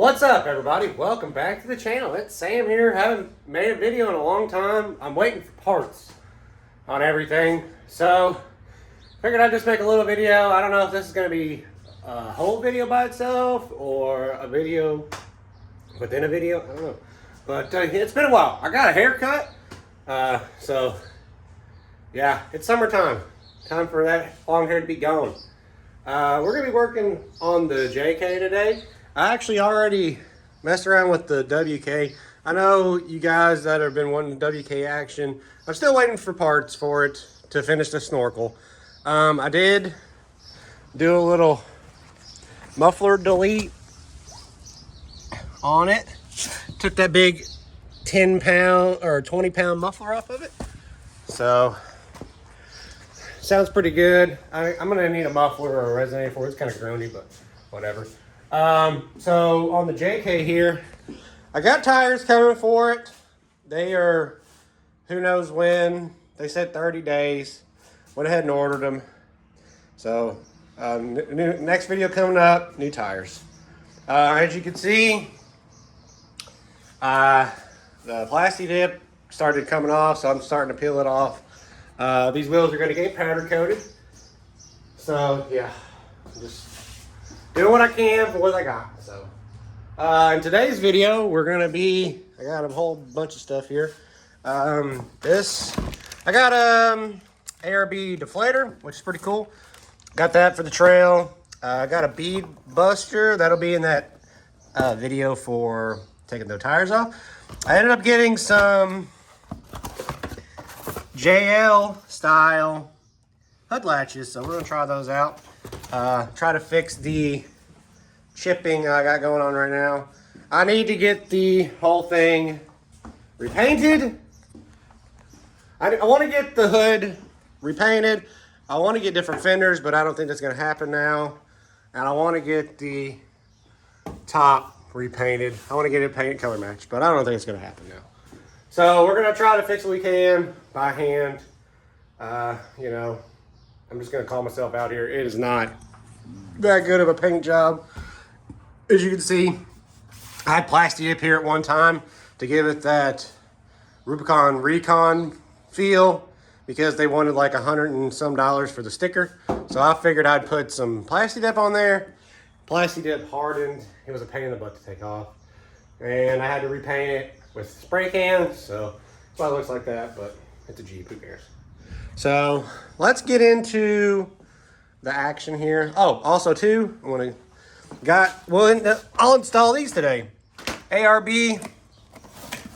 What's up, everybody? Welcome back to the channel. It's Sam here. Haven't made a video in a long time. I'm waiting for parts on everything, so figured I'd just make a little video. I don't know if this is going to be a whole video by itself or a video within a video. I don't know, but it's been a while. I got a haircut, so yeah, it's summertime. Time for that long hair to be gone. We're going to be working on the JK today. I actually already messed around with the WK. I know you guys that have been wanting WK action. I'm still waiting for parts for it to finish the snorkel. I did do a little muffler delete on it. Took that big 10-pound or 20-pound muffler off of it. So, sounds pretty good. I'm gonna need a muffler or a resonator for it. It's kind of groany, but whatever. So on the JK here, I got tires coming for it. They are, who knows when. They said 30 days. Went ahead and ordered them. So next video coming up, new tires. As you can see, the plastic dip started coming off, so I'm starting to peel it off. These wheels are going to get powder coated. So yeah, just doing what I can for what I got. So in today's video, we're gonna be, I got a whole bunch of stuff here. I got ARB deflator, which is pretty cool. Got that for the trail. I got a bead buster. That'll be in that video for taking the tires off. I ended up getting some JL style hood latches, so we're gonna try those out. Try to fix the chipping I got going on right now. I need to get the whole thing repainted. I want to get the hood repainted. I want to get different fenders, but I don't think that's going to happen now. And I want to get the top repainted. I want to get it paint color match, but I don't think it's going to happen now. So we're going to try to fix what we can by hand. You know, I'm just going to call myself out here. It is not that good of a paint job. As you can see, I had plastic dip here at one time to give it that Rubicon Recon feel because they wanted like $100 and some for the sticker. So I figured I'd put some plastic dip on there. Plastic dip hardened. It was a pain in the butt to take off. And I had to repaint it with spray cans. So that's why it looks like that, but it's a Jeep, who cares? So let's get into the action here. Oh, also too, I'll install these today. ARB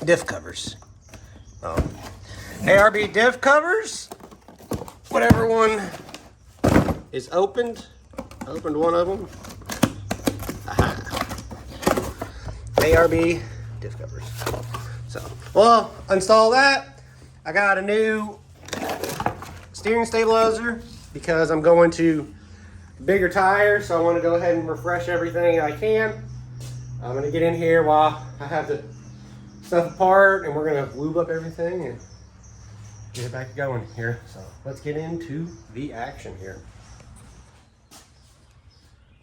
Diff Covers. ARB Diff Covers. Whatever one is opened. I opened one of them. Aha. ARB Diff Covers. So, well, install that. I got a new steering stabilizer because I'm going to bigger tires, so I want to go ahead and refresh everything I can. I'm going to get in here while I have the stuff apart, and we're going to lube up everything and get it back going here. So let's get into the action here.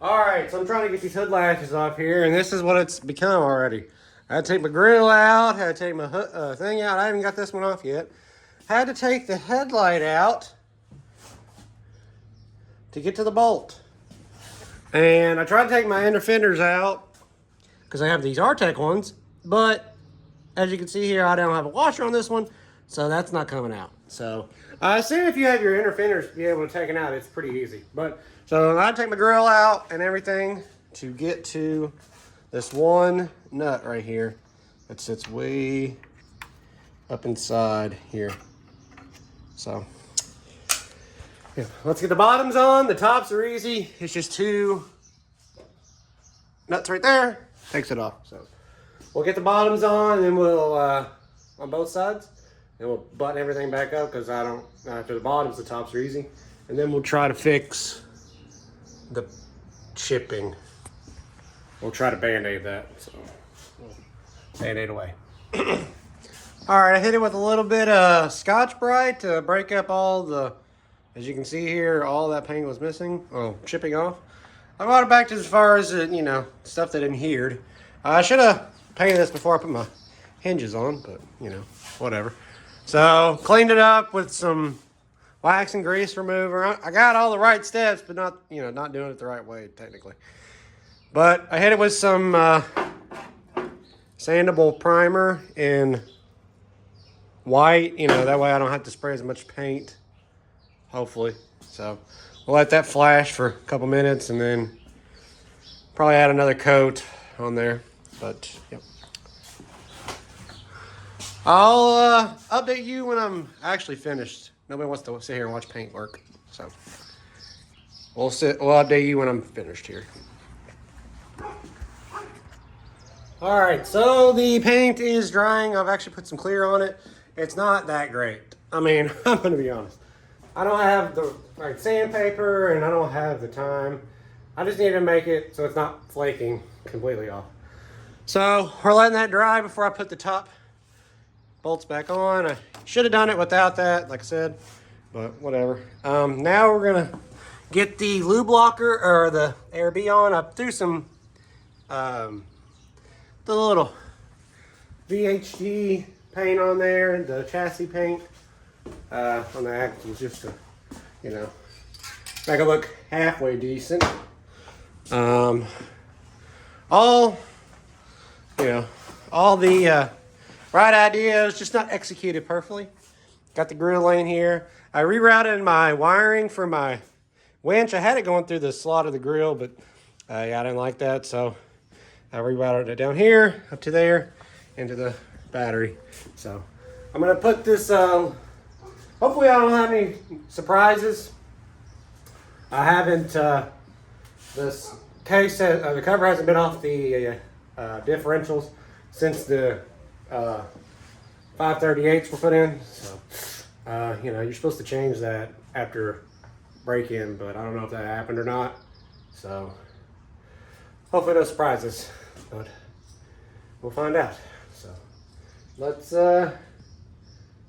Alright, so I'm trying to get these hood latches off here, and this is what it's become already. I had to take my grill out, had to take my thing out. I haven't got this one off yet. Had to take the headlight out to get to the bolt. And I tried to take my inner fenders out because I have these Artec ones, but as you can see here, I don't have a washer on this one, so that's not coming out. So I assume if you have your inner fenders to be able to take it out, it's pretty easy. But so I take my grill out and everything to get to this one nut right here that sits way up inside here. So yeah, let's get the bottoms on. The tops are easy. It's just two nuts right there. Takes it off. So we'll get the bottoms on, and then we'll on both sides, and we'll button everything back up because after the bottoms, the tops are easy, and then we'll try to fix the chipping. We'll try to band-aid that. So band-aid away. All right, I hit it with a little bit of Scotch-Brite to break up all the. As you can see here, all that paint was missing, chipping off. I brought it back to as far as, stuff that adhered. I should have painted this before I put my hinges on, but you know, whatever. So cleaned it up with some wax and grease remover. I got all the right steps, but not, you know, not doing it the right way technically. But I hit it with some sandable primer in white, you know, that way I don't have to spray as much paint, hopefully. So we'll let that flash for a couple minutes and then probably add another coat on there. But yep, I'll update you when I'm actually finished. Nobody wants to sit here and watch paint work, so we'll update you when I'm finished here. All right, so the paint is drying. I've actually put some clear on it. It's not that great. I mean, I'm gonna be honest. I don't have the right sandpaper and I don't have the time. I just need to make it so it's not flaking completely off. So we're letting that dry before I put the top bolts back on. I should have done it without that, like I said, but whatever. Now we're gonna get the lube blocker or the ARB on. I threw some the little VHD paint on there, the chassis paint on the axles, just to, you know, make it look halfway decent. All the right ideas, just not executed perfectly. Got the grill lane here. I rerouted my wiring for my winch. I had it going through the slot of the grill, but yeah, I didn't like that, so I rerouted it down here, up to there, into the battery. So I'm gonna put this, hopefully I don't have any surprises. I haven't, this case, the cover hasn't been off the differentials since the 538s were put in. So, you know, you're supposed to change that after break-in, but I don't know if that happened or not. So hopefully no surprises, but we'll find out. So let's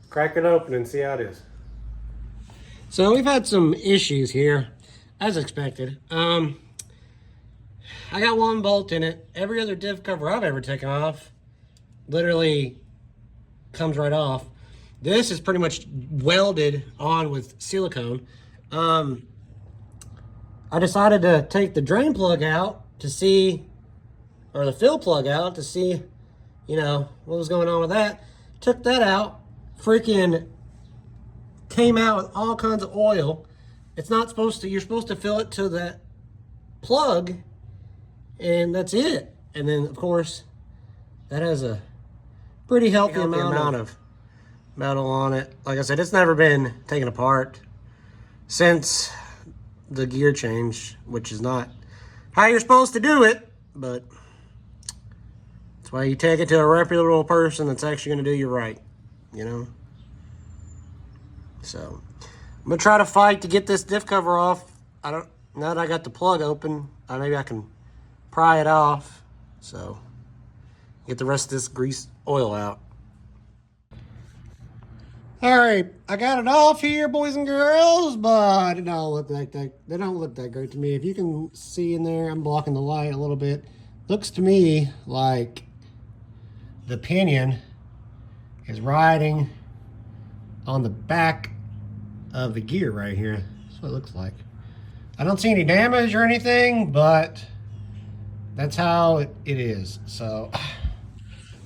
crack it open and see how it is. So we've had some issues here, as expected. I got one bolt in it. Every other diff cover I've ever taken off literally comes right off. This is pretty much welded on with silicone. I decided to take the drain plug out to see, or the fill plug out to see, you know, what was going on with that. Took that out, freaking came out with all kinds of oil. It's not supposed to, you're supposed to fill it to that plug and that's it. And then of course that has a pretty healthy amount of metal on it. Like I said, it's never been taken apart since the gear change, which is not how you're supposed to do it, but that's why you take it to a reputable person that's actually going to do you right, you know. So I'm gonna try to fight to get this diff cover off. Now that I got the plug open, maybe I can pry it off, so get the rest of this grease oil out. All right, I got it off here, boys and girls, but it don't look like that. They don't look that great to me. If you can see in there, I'm blocking the light a little bit. Looks to me like the pinion is riding on the back of the gear right here. That's what it looks like. I don't see any damage or anything, but that's how it is. So,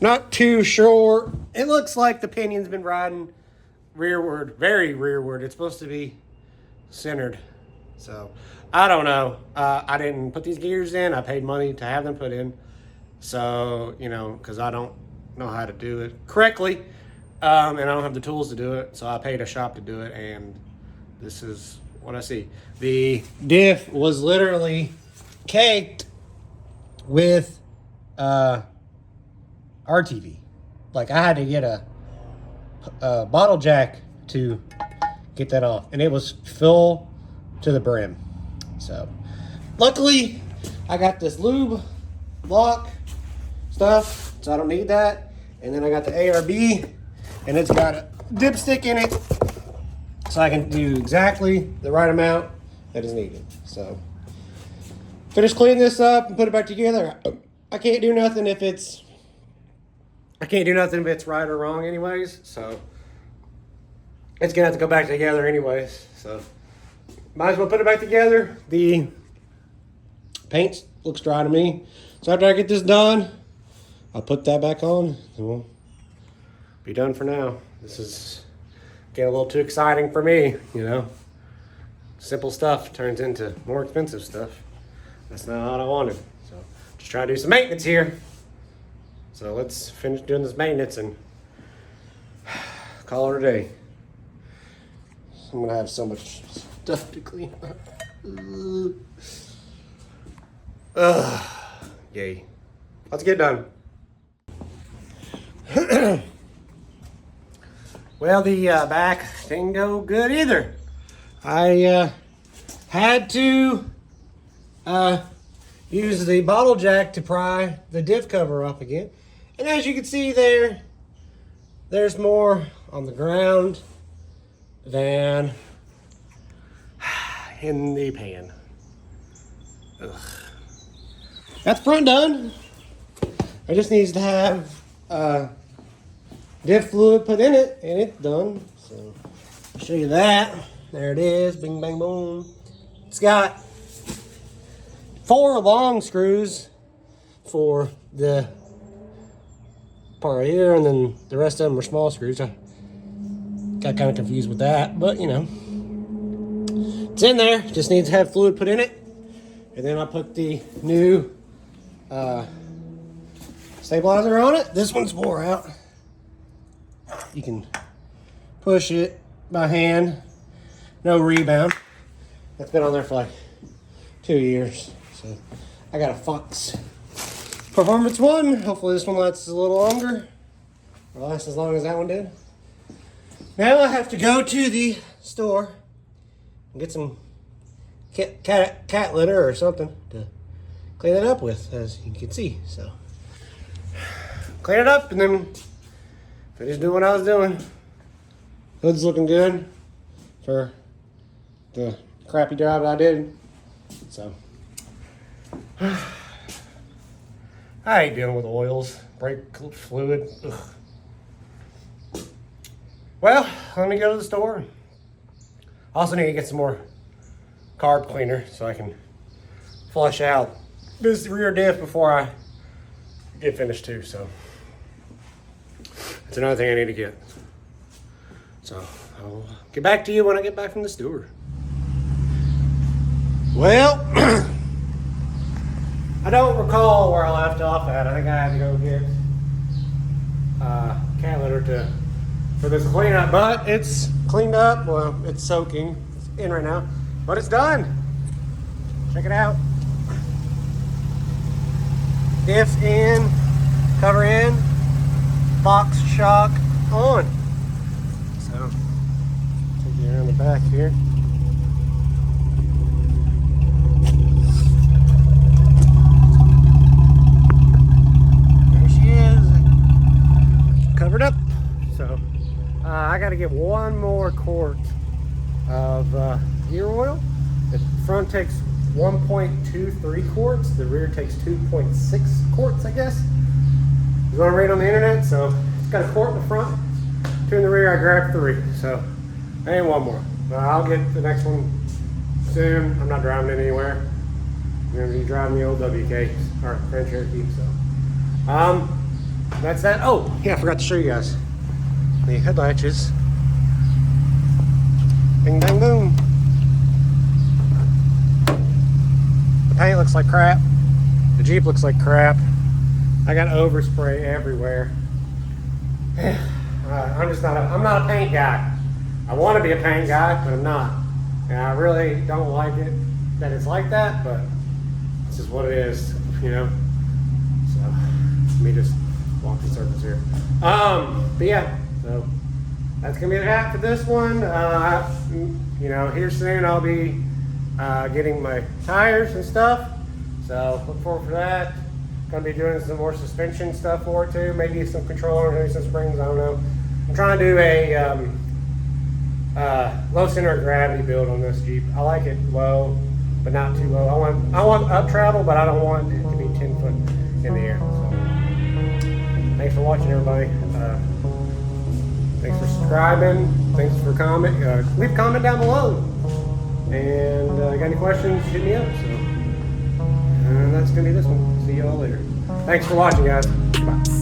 not too sure. It looks like the pinion's been riding rearward, very rearward. It's supposed to be centered. So, I don't know. I didn't put these gears in. I paid money to have them put in. So, you know, because I don't know how to do it correctly. And I don't have the tools to do it. So, I paid a shop to do it. And this is what I see. The diff was literally caked with RTV. Like, I had to get a bottle jack to get that off, and it was full to the brim. So luckily I got this lube lock stuff, so I don't need that. And then I got the ARB, and it's got a dipstick in it, so I can do exactly the right amount that is needed. So finish cleaning this up and put it back together. I can't do nothing if it's right or wrong anyways, so it's gonna have to go back together anyways, so might as well put it back together. The paint looks dry to me, so after I get this done, I'll put that back on and we'll be done for now. This is getting a little too exciting for me, you know. Simple stuff turns into more expensive stuff. That's not what I wanted. So just trying to do some maintenance here. So let's finish doing this maintenance and call it a day. I'm gonna have so much stuff to clean up. Yay. Let's get done. Well, the back didn't go good either. I had to use the bottle jack to pry the diff cover up again. And as you can see there's more on the ground than in the pan. Ugh. Got the front done. I just needs to have diff fluid put in it, and it's done. So I'll show you that. There it is, bing bang boom. It's got 4 long screws for the part here, and then the rest of them are small screws. I got kind of confused with that, but you know, it's in there. Just needs to have fluid put in it, and then I put the new stabilizer on it. This one's wore out. You can push it by hand, no rebound. That's been on there for like 2 years. So I got a Fox Performance one. Hopefully this one lasts a little longer, or lasts as long as that one did. Now I have to go to the store and get some cat litter or something to clean it up with, as you can see. So clean it up and then finish doing what I was doing. Hood's looking good for the crappy job I did. So I hate dealing with oils, brake fluid. Ugh. Well, let me go to the store. I also need to get some more carb cleaner so I can flush out this rear diff before I get finished too. So that's another thing I need to get. So I'll get back to you when I get back from the store. Well, I don't recall where I left off at. I think I had to go get cat litter for this cleanup, but it's cleaned up. Well, it's soaking. It's in right now, but it's done. Check it out. Diff in, cover in, box shock on. So take you around the back here. Covered up. So I got to get 1 more quart of gear oil. The front takes 1.23 quarts. The rear takes 2.6 quarts, I guess. Is what I read on the internet. So it's got a quart in the front, 2 in the rear. I grabbed 3. So I need 1 more. I'll get the next one soon. I'm not driving it anywhere. I'm going to be driving the old WK or Grand Cherokee. So that's that. Oh, yeah, I forgot to show you guys the headlatches. Bing, bang, boom. The paint looks like crap. The Jeep looks like crap. I got overspray everywhere. I'm not a paint guy. I want to be a paint guy, but I'm not. And I really don't like it that it's like that, but it's just what it is, you know. So let me just walk the surface here. But yeah, so that's gonna be the hat for this one. You know, here soon I'll be getting my tires and stuff. So look forward for that. Gonna be doing some more suspension stuff for it too. Maybe some controller, maybe some springs. I don't know. I'm trying to do a low center of gravity build on this Jeep. I like it low, but not too low. I want up travel, but I don't want it to be 10 foot in the air. So thanks for watching, everybody. Thanks for subscribing. Thanks for comment. Leave a comment down below. And got any questions, hit me up. So that's gonna be this one. See y'all later. Thanks for watching, guys. Bye.